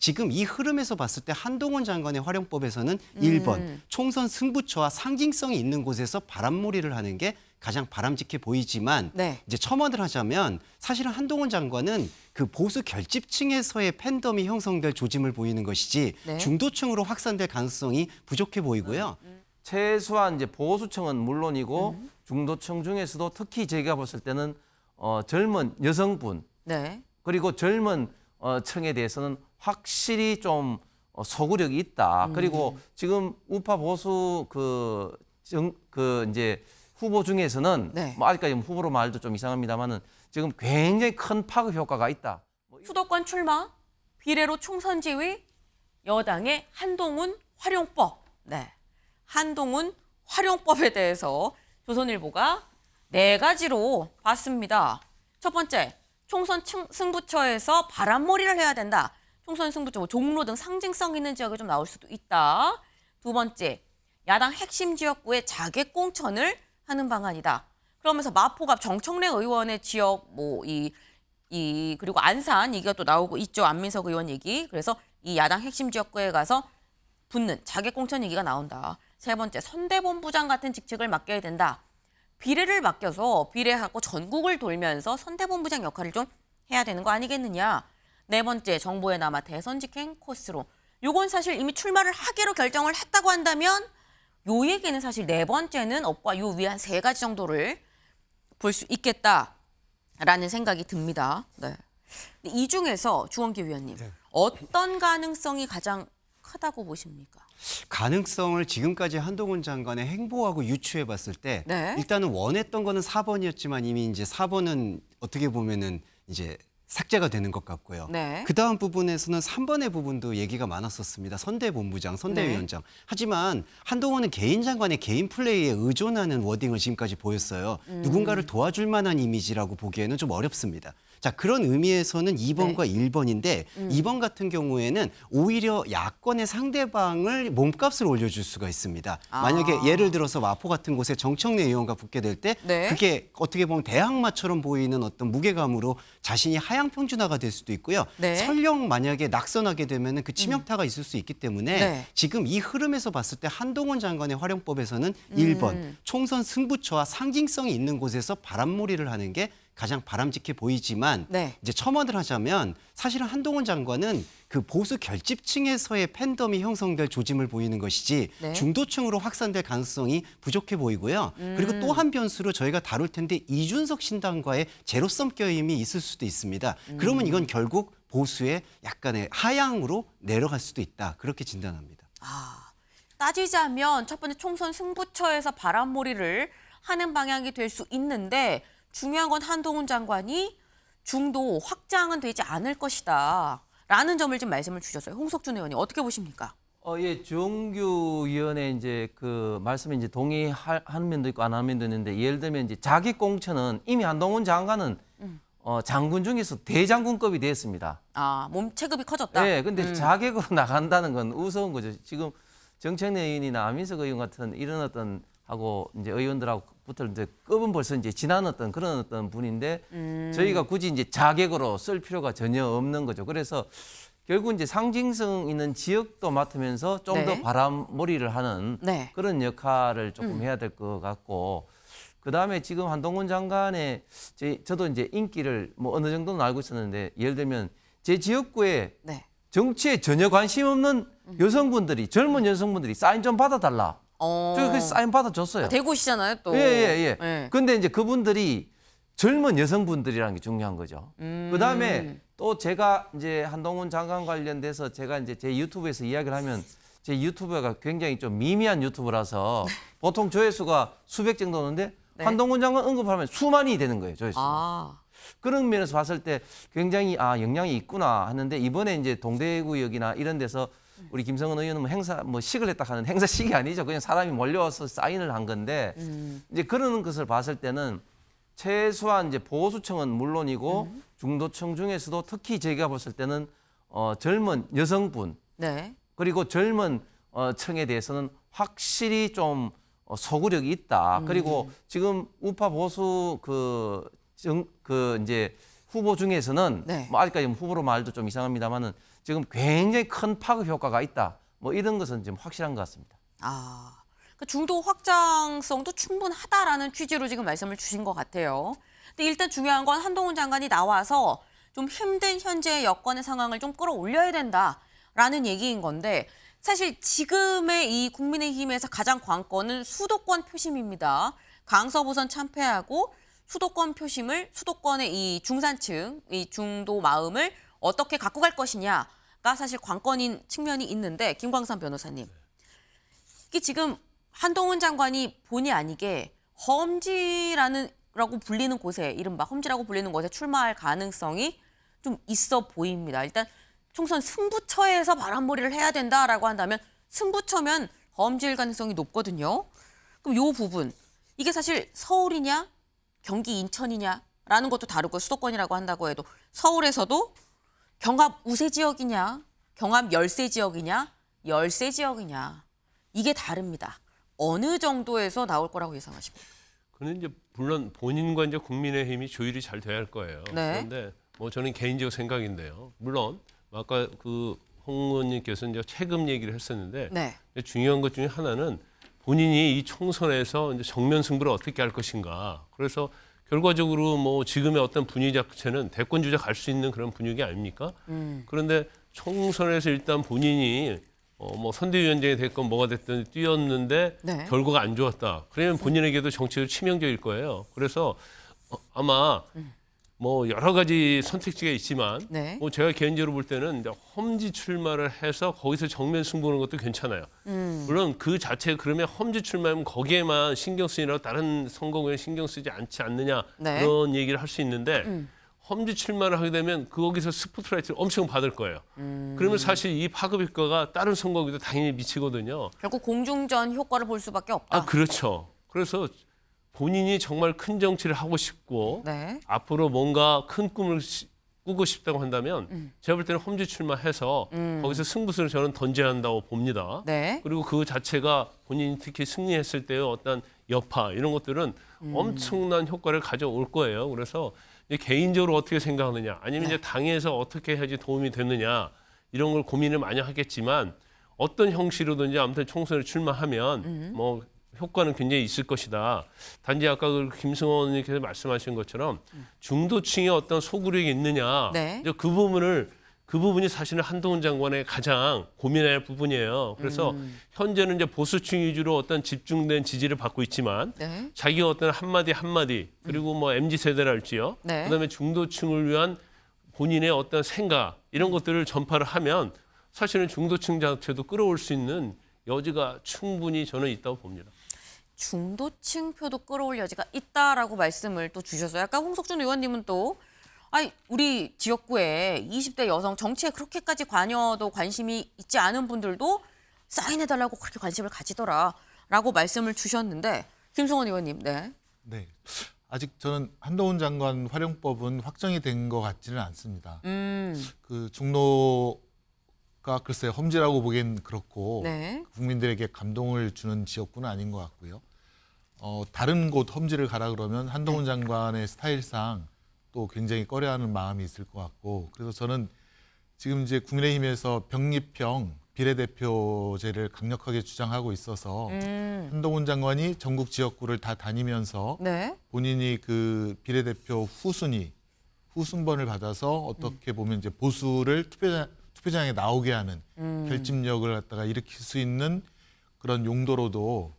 지금 이 흐름에서 봤을 때 한동훈 장관의 활용법에서는 1번 총선 승부처와 상징성이 있는 곳에서 바람몰이를 하는 게 가장 바람직해 보이지만 네. 이제 첨언을 하자면 사실은 한동훈 장관은 그 보수 결집층에서의 팬덤이 형성될 조짐을 보이는 것이지 네. 중도층으로 확산될 가능성이 부족해 보이고요. 최소한 이제 보수층은 물론이고 중도층 중에서도 특히 제가 봤을 때는 젊은 여성분 네. 그리고 젊은 층에 대해서는 확실히 좀 소구력이 있다. 그리고 지금 우파 보수 이제 후보 중에서는 네. 뭐 아직까지 후보로 말도 좀 이상합니다만은 지금 굉장히 큰 파급 효과가 있다. 수도권 출마, 비례로 총선 지위, 여당의 한동훈 활용법. 네. 한동훈 활용법에 대해서 조선일보가 4가지로 봤습니다. 첫 번째, 총선 승부처에서 바람몰이를 해야 된다. 총선 승부처, 종로 등 상징성 있는 지역에 좀 나올 수도 있다. 두 번째, 야당 핵심 지역구의 자객 공천을 하는 방안이다. 그러면서 마포갑 정청래 의원의 지역 그리고 안산 얘기가 또 나오고 있죠. 안민석 의원 얘기. 그래서 이 야당 핵심 지역구에 가서 붙는 자객 공천 얘기가 나온다. 세 번째, 선대본부장 같은 직책을 맡겨야 된다. 비례를 맡겨서 비례하고 전국을 돌면서 선대본부장 역할을 좀 해야 되는 거 아니겠느냐. 네 번째, 정부에 남아 대선 직행 코스로. 요건 사실 이미 출마를 하기로 결정을 했다고 한다면 요 얘기는 사실 네 번째는 업과 요 위에 한 3가지 정도를 볼 수 있겠다라는 생각이 듭니다. 네. 이 중에서 주원기 위원님, 어떤 가능성이 가장 크다고 보십니까? 가능성을 지금까지 한동훈 장관의 행보하고 유추해 봤을 때 네. 일단은 원했던 거는 4번이었지만 이미 이제 4번은 어떻게 보면은 이제 삭제가 되는 것 같고요. 네. 그 다음 부분에서는 3번의 부분도 얘기가 많았었습니다. 선대본부장, 선대위원장. 하지만 한동훈은 개인 장관의 개인 플레이에 의존하는 워딩을 지금까지 보였어요. 누군가를 도와줄 만한 이미지라고 보기에는 좀 어렵습니다. 자, 그런 의미에서는 2번과 1번인데 2번 같은 경우에는 오히려 야권의 상대방을 몸값을 올려줄 수가 있습니다. 만약에 예를 들어서 마포 같은 곳에 정청래 의원과 붙게 될 때 네. 그게 어떻게 보면 대항마처럼 보이는 어떤 무게감으로 자신이 하향 평준화가 될 수도 있고요. 네. 설령 만약에 낙선하게 되면 그 치명타가 있을 수 있기 때문에 네. 지금 이 흐름에서 봤을 때 한동훈 장관의 활용법에서는 1번 총선 승부처와 상징성이 있는 곳에서 바람몰이를 하는 게 가장 바람직해 보이지만 네. 이제 첨언을 하자면 사실은 한동훈 장관은 그 보수 결집층에서의 팬덤이 형성될 조짐을 보이는 것이지 네. 중도층으로 확산될 가능성이 부족해 보이고요. 그리고 또 한 변수로 저희가 다룰 텐데 이준석 신당과의 제로섬 껴임이 있을 수도 있습니다. 그러면 이건 결국 보수의 약간의 하향으로 내려갈 수도 있다. 그렇게 진단합니다. 따지자면 첫 번째 총선 승부처에서 바람몰이를 하는 방향이 될 수 있는데 중요한 건 한동훈 장관이 중도 확장은 되지 않을 것이다. 라는 점을 좀 말씀을 주셨어요. 홍석준 의원님 어떻게 보십니까? 예, 주홍규 의원의 이제 그 말씀에 이제 동의하는 면도 있고 안 하는 면도 있는데 예를 들면 이제 자기 공천은 이미 한동훈 장관은 장군 중에서 대장군급이 됐습니다. 몸 체급이 커졌다. 네, 근데 자객으로 나간다는 건 우스운 거죠. 지금 정청래 의원이나 안민석 의원 같은 이런 어떤 하고 이제 의원들하고 부터 이제 급은 벌써 이제 지난 어떤 그런 어떤 분인데 저희가 굳이 이제 자객으로 쓸 필요가 전혀 없는 거죠. 그래서 결국 이제 상징성 있는 지역도 맡으면서 좀 더 네. 바람몰이를 하는 네. 그런 역할을 조금 해야 될 것 같고 그다음에 지금 한동훈 장관의 저도 이제 인기를 뭐 어느 정도는 알고 있었는데 예를 들면 제 지역구에 네. 정치에 전혀 관심 없는 여성분들이 젊은 여성분들이 사인 좀 받아달라. 저 그 사인 받아줬어요. 대구시잖아요, 또. 예. 네. 근데 이제 그분들이 젊은 여성분들이라는 게 중요한 거죠. 그다음에 또 제가 이제 한동훈 장관 관련돼서 제가 이제 제 유튜브에서 이야기를 하면 제 유튜브가 굉장히 좀 미미한 유튜브라서 보통 조회수가 수백 정도 오는데 네. 한동훈 장관 언급하면 수만이 되는 거예요, 조회수가. 그런 면에서 봤을 때 굉장히 영향이 있구나 하는데 이번에 이제 동대구역이나 이런 데서 우리 김성은 의원은 뭐 행사 식을 했다 하는 행사식이 아니죠. 그냥 사람이 몰려와서 사인을 한 건데 이제 그런 것을 봤을 때는 최소한 이제 보수층은 물론이고 중도층 중에서도 특히 제가 봤을 때는 젊은 여성분 네. 그리고 젊은 층에 대해서는 확실히 좀 소구력이 있다. 그리고 지금 우파 보수 이제 후보 중에서는 네. 뭐 아직까지 후보로 말도 좀 이상합니다만은 지금 굉장히 큰 파급 효과가 있다. 뭐 이런 것은 지금 확실한 것 같습니다. 그 중도 확장성도 충분하다라는 취지로 지금 말씀을 주신 것 같아요. 근데 일단 중요한 건 한동훈 장관이 나와서 좀 힘든 현재의 여건의 상황을 좀 끌어올려야 된다라는 얘기인 건데 사실 지금의 이 국민의힘에서 가장 관건은 수도권 표심입니다. 강서부선 참패하고 수도권의 이 중산층, 이 중도 마음을 어떻게 갖고 갈 것이냐가 사실 관건인 측면이 있는데 김광삼 변호사님. 이게 지금 한동훈 장관이 본의 아니게 험지라고 불리는 곳에 이른바 험지라고 불리는 곳에 출마할 가능성이 좀 있어 보입니다. 일단 총선 승부처에서 바람몰이를 해야 된다라고 한다면 승부처면 험지일 가능성이 높거든요. 그럼 이 부분 이게 사실 서울이냐 경기 인천이냐라는 것도 다르고 수도권이라고 한다고 해도 서울에서도 경합 우세 지역이냐 경합 열세 지역이냐 열세 지역이냐 이게 다릅니다. 어느 정도에서 나올 거라고 예상하십니까? 그는 이제 물론 본인과 이제 국민의힘이 조율이 잘 돼야 할 거예요. 네. 그런데 뭐 저는 개인적 생각인데요. 물론 아까 그 홍 의원님께서 이제 세금 얘기를 했었는데 네. 중요한 것 중에 하나는 본인이 이 총선에서 이제 정면 승부를 어떻게 할 것인가. 그래서 결과적으로 뭐 지금의 어떤 분위기 자체는 대권 주자 갈 수 있는 그런 분위기 아닙니까? 그런데 총선에서 일단 본인이 뭐 선대위원장이 됐건 뭐가 됐든 뛰었는데 네. 결과가 안 좋았다. 그러면 본인에게도 정치적으로 치명적일 거예요. 그래서 아마 뭐 여러 가지 선택지가 있지만 네. 뭐 제가 개인적으로 볼 때는 이제 험지 출마를 해서 거기서 정면 승부하는 것도 괜찮아요. 물론 그 자체 그러면 험지 출마하면 거기에만 신경 쓰이라고 다른 선거구에 신경 쓰지 않지 않느냐 네. 그런 얘기를 할 수 있는데 험지 출마를 하게 되면 거기서 스포트라이트를 엄청 받을 거예요. 그러면 사실 이 파급 효과가 다른 선거구에도 당연히 미치거든요. 결국 공중전 효과를 볼 수밖에 없다. 그렇죠. 그래서 본인이 정말 큰 정치를 하고 싶고 네. 앞으로 뭔가 큰 꿈을 꾸고 싶다고 한다면 제가 볼 때는 험지 출마해서 거기서 승부수를 저는 던져야 한다고 봅니다. 네. 그리고 그 자체가 본인이 특히 승리했을 때의 어떤 여파 이런 것들은 엄청난 효과를 가져올 거예요. 그래서 개인적으로 어떻게 생각하느냐 아니면 이제 당에서 어떻게 해야지 도움이 되느냐 이런 걸 고민을 많이 하겠지만 어떤 형식으로든지 아무튼 총선에 출마하면 뭐 효과는 굉장히 있을 것이다. 단지 아까 그 김승원 의원님께서 말씀하신 것처럼 중도층의 어떤 소구력이 있느냐 네. 이제 그 부분이 사실은 한동훈 장관의 가장 고민해야 할 부분이에요. 그래서 현재는 이제 보수층 위주로 어떤 집중된 지지를 받고 있지만 네. 자기가 어떤 한마디 그리고 뭐 MZ 세대랄지요. 네. 그다음에 중도층을 위한 본인의 어떤 생각 이런 것들을 전파를 하면 사실은 중도층 자체도 끌어올 수 있는 여지가 충분히 저는 있다고 봅니다. 중도층 표도 끌어올 여지가 있다라고 말씀을 또 주셨어요. 아까 홍석준 의원님은 또 우리 지역구에 20대 여성 정치에 그렇게까지 관심이 있지 않은 분들도 사인해달라고 그렇게 관심을 가지더라라고 말씀을 주셨는데 김성원 의원님, 네. 네. 아직 저는 한동훈 장관 활용법은 확정이 된 것 같지는 않습니다. 그 중도가 글쎄 험지라고 보기엔 그렇고 네. 국민들에게 감동을 주는 지역구는 아닌 것 같고요. 다른 곳 험지를 가라 그러면 한동훈 장관의 스타일상 또 굉장히 꺼려하는 마음이 있을 것 같고 그래서 저는 지금 이제 국민의힘에서 병립형 비례대표제를 강력하게 주장하고 있어서 한동훈 장관이 전국 지역구를 다 다니면서 네. 본인이 그 비례대표 후순번을 받아서 어떻게 보면 이제 보수를 투표장에 나오게 하는 결집력을 갖다가 일으킬 수 있는 그런 용도로도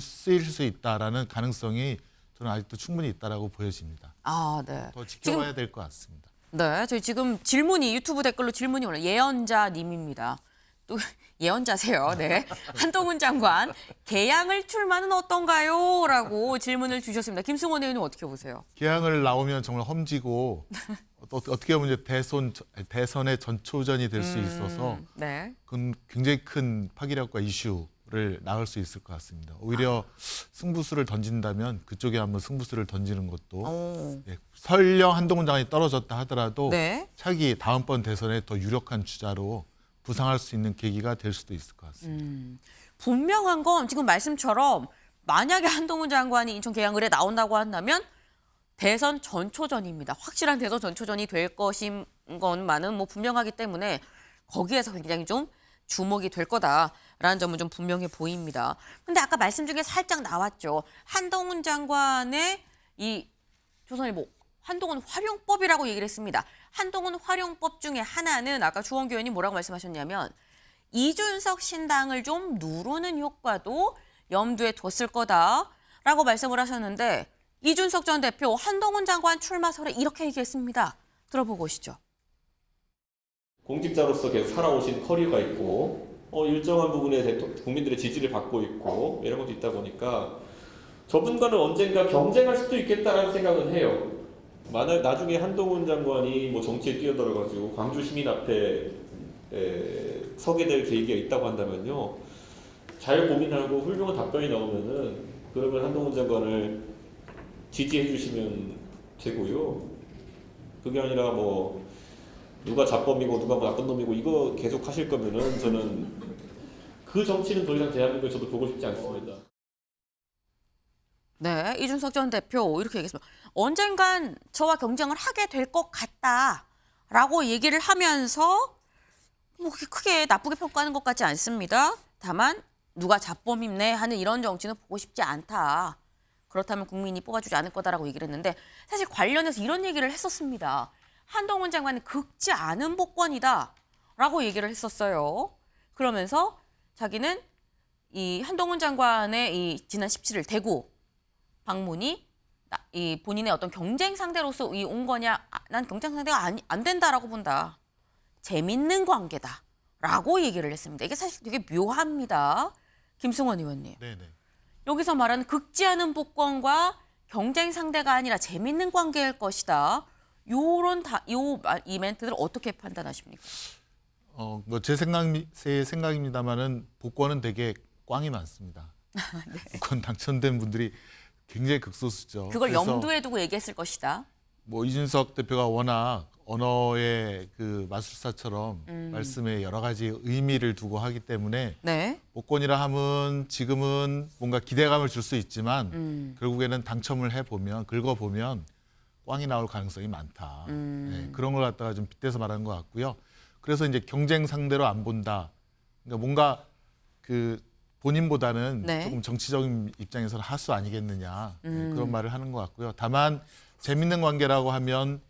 쓰일 수 있다라는 가능성이 저는 아직도 충분히 있다라고 보여집니다. 네. 더 지켜봐야 될 것 같습니다. 네, 저희 지금 유튜브 댓글로 질문이 올라요. 예언자님입니다. 또 예언자세요. 네. 한동훈 장관 개항을 출마는 어떤가요? 라고 질문을 주셨습니다. 김승원 의원님 어떻게 보세요? 개항을 나오면 정말 험지고 어떻게 보면 이제 대선의 전초전이 될 수 있어서 네. 그건 굉장히 큰 파괴력과 이슈를 낳을 수 있을 것 같습니다. 오히려 승부수를 던진다면 그쪽에 한번 승부수를 던지는 것도 설령 한동훈 장관이 떨어졌다 하더라도 네. 차기 다음번 대선에 더 유력한 주자로 부상할 수 있는 계기가 될 수도 있을 것 같습니다. 분명한 건 지금 말씀처럼 만약에 한동훈 장관이 인천 계양을에 나온다고 한다면 대선 전초전입니다. 확실한 대선 전초전이 될 것인 것만은 뭐 분명하기 때문에 거기에서 굉장히 좀 주목이 될 거다라는 점은 좀 분명해 보입니다. 근데 아까 말씀 중에 살짝 나왔죠. 한동훈 장관의 이 조선일보 한동훈 활용법이라고 얘기를 했습니다. 한동훈 활용법 중에 하나는 아까 주원규 의원이 뭐라고 말씀하셨냐면 이준석 신당을 좀 누르는 효과도 염두에 뒀을 거다라고 말씀을 하셨는데 이준석 전 대표 한동훈 장관 출마설에 이렇게 얘기했습니다. 들어보고 오시죠. 공직자로서 계속 살아오신 커리어가 있고 일정한 부분에 국민들의 지지를 받고 있고 이런 것도 있다 보니까 저분과는 언젠가 경쟁할 수도 있겠다라는 생각은 해요. 만약 나중에 한동훈 장관이 뭐 정치에 뛰어들어가지고 광주 시민 앞에 서게 될 계기가 있다고 한다면요. 잘 고민하고 훌륭한 답변이 나오면은 그러면 한동훈 장관을 지지해 주시면 되고요. 그게 아니라 뭐 누가 자범이고 누가 뭐 나쁜 놈이고 이거 계속 하실 거면은 저는 그 정치는 더 이상 대한민국에 저도 보고 싶지 않습니다. 네, 이준석 전 대표 이렇게 얘기했습니다. 언젠간 저와 경쟁을 하게 될 것 같다라고 얘기를 하면서 뭐 그렇게 크게 나쁘게 평가하는 것 같지 않습니다. 다만 누가 자범이네 하는 이런 정치는 보고 싶지 않다. 그렇다면 국민이 뽑아주지 않을 거다라고 얘기를 했는데 사실 관련해서 이런 얘기를 했었습니다. 한동훈 장관은 긁지 않은 복권이다라고 얘기를 했었어요. 그러면서 자기는 이 한동훈 장관의 이 지난 17일 대구 방문이 이 본인의 어떤 경쟁 상대로서 온 거냐? 난 경쟁 상대가 안 된다라고 본다. 재밌는 관계다라고 얘기를 했습니다. 이게 사실 되게 묘합니다. 김승원 의원님. 네네. 여기서 말하는 긁지 않은 복권과 경쟁 상대가 아니라 재밌는 관계일 것이다. 이 멘트들 어떻게 판단하십니까? 뭐 제 생각입니다만은 복권은 되게 꽝이 많습니다. 네. 복권 당첨된 분들이 굉장히 극소수죠. 그걸 그래서 염두에 두고 얘기했을 것이다. 뭐 이준석 대표가 워낙 언어의 그 마술사처럼 말씀에 여러 가지 의미를 두고 하기 때문에 네. 복권이라 하면 지금은 뭔가 기대감을 줄 수 있지만 결국에는 당첨을 해보면 긁어보면 꽝이 나올 가능성이 많다. 네, 그런 걸 갖다가 좀 빗대서 말하는 것 같고요. 그래서 이제 경쟁 상대로 안 본다. 그러니까 뭔가 그 본인보다는 네. 조금 정치적인 입장에서는 하수 아니겠느냐 그런 말을 하는 것 같고요. 다만 재밌는 관계라고 하면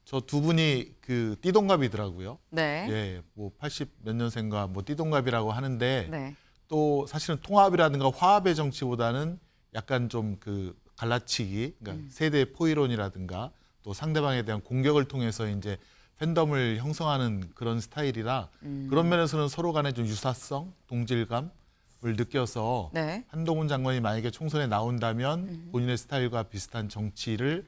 저 두 분이 그 띠동갑이더라고요. 네. 예, 뭐 80 몇 년생과 뭐 띠동갑이라고 하는데 네. 또 사실은 통합이라든가 화합의 정치보다는 약간 좀 그 갈라치기, 그러니까 세대 포이론이라든가 또 상대방에 대한 공격을 통해서 이제 팬덤을 형성하는 그런 스타일이라 그런 면에서는 서로 간에 좀 유사성, 동질감을 느껴서 네. 한동훈 장관이 만약에 총선에 나온다면 본인의 스타일과 비슷한 정치를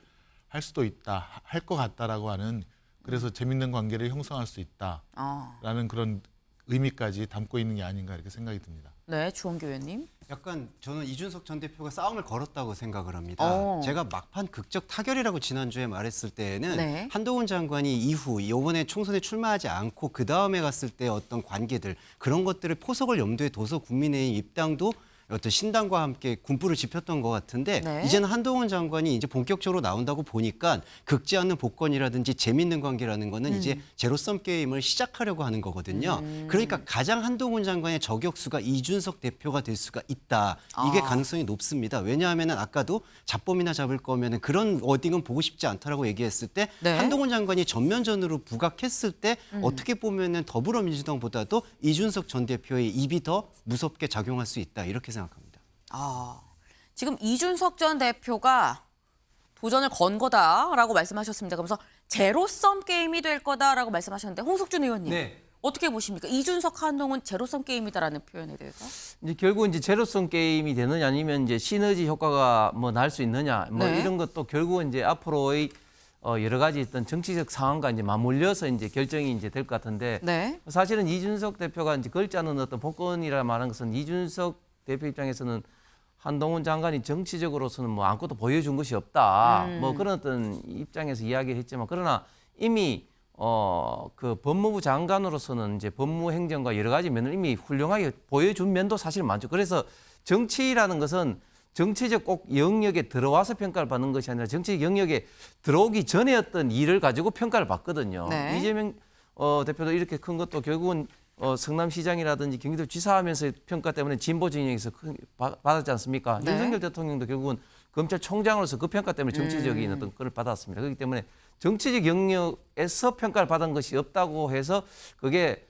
할 수도 있다, 할 것 같다라고 하는 그래서 재밌는 관계를 형성할 수 있다라는 그런 의미까지 담고 있는 게 아닌가 이렇게 생각이 듭니다. 네, 주원규 의원님. 약간 저는 이준석 전 대표가 싸움을 걸었다고 생각을 합니다. 제가 막판 극적 타결이라고 지난주에 말했을 때에는 네. 한동훈 장관이 이후 이번에 총선에 출마하지 않고 그 다음에 갔을 때 어떤 관계들 그런 것들을 포석을 염두에 둬서 국민의힘 입당도 어떤 신당과 함께 군부를 짚었던 것 같은데 네. 이제는 한동훈 장관이 이제 본격적으로 나온다고 보니까 긁지 않는 복권이라든지 재밌는 관계라는 거는 이제 제로섬 게임을 시작하려고 하는 거거든요. 그러니까 가장 한동훈 장관의 저격수가 이준석 대표가 될 수가 있다. 이게 가능성이 높습니다. 왜냐하면 아까도 잡범이나 잡을 거면 그런 워딩은 보고 싶지 않다라고 얘기했을 때 네. 한동훈 장관이 전면전으로 부각했을 때 어떻게 보면 더불어민주당보다도 이준석 전 대표의 입이 더 무섭게 작용할 수 있다. 이렇게 생각합니다. 지금 이준석 전 대표가 도전을 건 거다라고 말씀하셨습니다. 그러면서 제로섬 게임이 될 거다라고 말씀하셨는데 홍석준 의원님 네. 어떻게 보십니까? 이준석 한동훈 제로섬 게임이다라는 표현에 대해서. 이제 결국 이제 제로섬 게임이 되느냐 아니면 이제 시너지 효과가 뭐 날 수 있느냐 뭐 네. 이런 것도 결국은 이제 앞으로의 여러 가지 어떤 정치적 상황과 이제 맞물려서 이제 결정이 이제 될 것 같은데 네. 사실은 이준석 대표가 이제 걸지 않은 어떤 복권이라 말하는 것은 이준석 대표 입장에서는 한동훈 장관이 정치적으로서는 뭐 아무것도 보여준 것이 없다. 뭐 그런 어떤 입장에서 이야기를 했지만 그러나 이미 그 법무부 장관으로서는 이제 법무행정과 여러 가지 면을 이미 훌륭하게 보여준 면도 사실 많죠. 그래서 정치라는 것은 정치적 꼭 영역에 들어와서 평가를 받는 것이 아니라 정치적 영역에 들어오기 전에 어떤 일을 가지고 평가를 받거든요. 네. 이재명 대표도 이렇게 큰 것도 결국은 성남시장이라든지 경기도지사 하면서 평가 때문에 진보 진영에서 받았지 않습니까? 네. 윤석열 대통령도 결국은 검찰총장으로서 그 평가 때문에 정치적인 어떤 걸 받았습니다. 그렇기 때문에 정치적 영역에서 평가를 받은 것이 없다고 해서 그게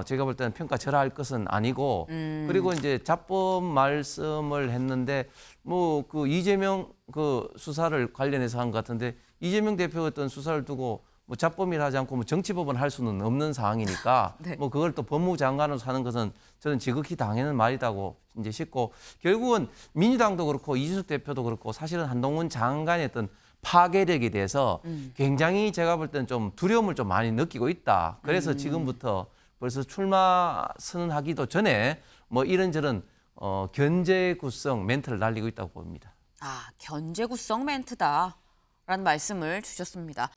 제가 볼 때는 평가 절하할 것은 아니고 그리고 이제 자법 말씀을 했는데 뭐 그 이재명 그 수사를 관련해서 한 것 같은데 이재명 대표 어떤 수사를 두고 뭐 자법이라 하지 않고 뭐 정치법은 할 수는 없는 상황이니까 네. 뭐 그걸 또 법무장관으로서 하는 것은 저는 지극히 당연한 말이라고 이제 싶고 결국은 민주당도 그렇고 이준석 대표도 그렇고 사실은 한동훈 장관의 어떤 파괴력에 대해서 굉장히 제가 볼 때는 좀 두려움을 좀 많이 느끼고 있다. 그래서 지금부터 벌써 출마 선언하기도 전에 뭐 이런저런 견제구성 멘트를 날리고 있다고 봅니다. 아, 견제구성 멘트다라는 말씀을 주셨습니다.